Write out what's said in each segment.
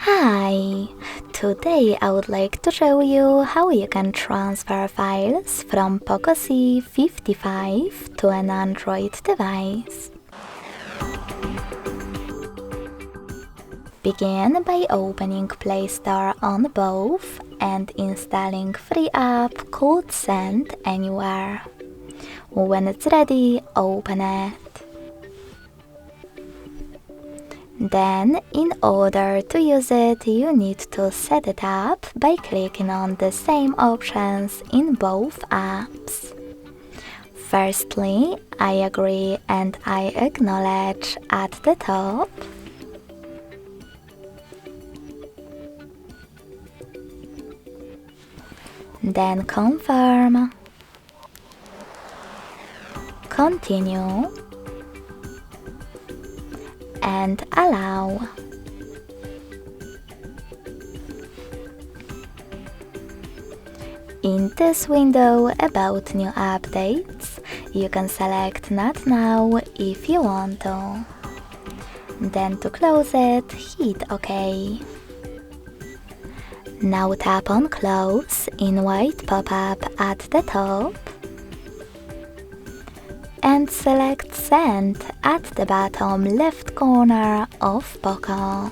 Hi! Today I would like to show you how you can transfer files from POCO C55 to an Android device. Begin by opening Play Store on both and installing free app called Send Anywhere. When it's ready, open it. Then, in order to use it, you need to set it up by clicking on the same options in both apps. Firstly, I agree and I acknowledge at the top. Then confirm. Continue. And allow. In this window about new updates, you can select Not Now if you want to. Then to close it, hit OK. Now tap on Close in white pop-up at the top and select Send at the bottom left corner of POCO.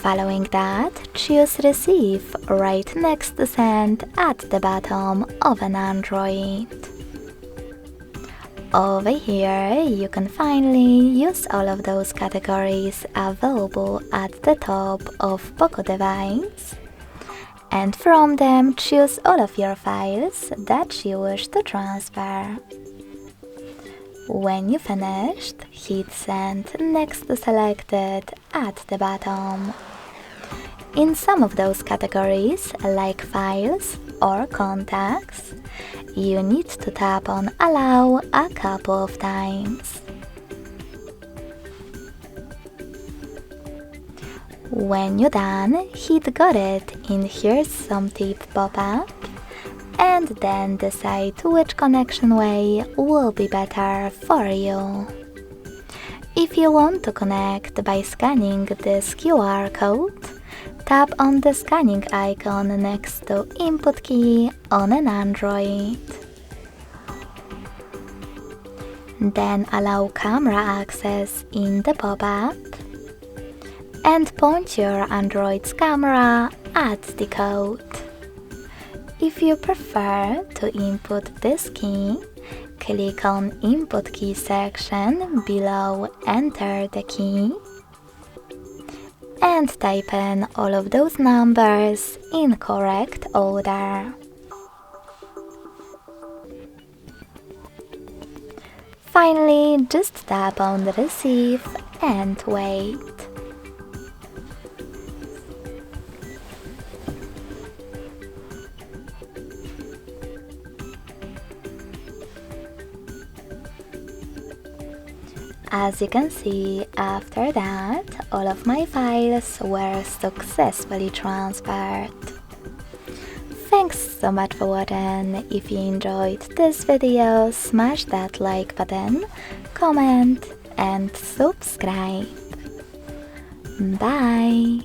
Following that, choose Receive right next to Send at the bottom of an Android. Over here, you can finally use all of those categories available at the top of POCO device, and from them choose all of your files that you wish to transfer. When you finished, hit Send next to Selected at the bottom. In some of those categories, like files or contacts, you need to tap on Allow a couple of times. When you're done, hit Got It in Here's Some Tip pop-up, and then decide which connection way will be better for you. If you want to connect by scanning this QR code, tap on the scanning icon next to Input key on an Android. Then allow camera access in the pop-up and point your Android's camera at the code. If you prefer to input this key, click on Input Key section below Enter the key and type in all of those numbers in correct order. Finally, just tap on the Receive and wait. As you can see, after that, all of my files were successfully transferred. Thanks so much for watching. If you enjoyed this video, smash that like button, comment and subscribe. Bye!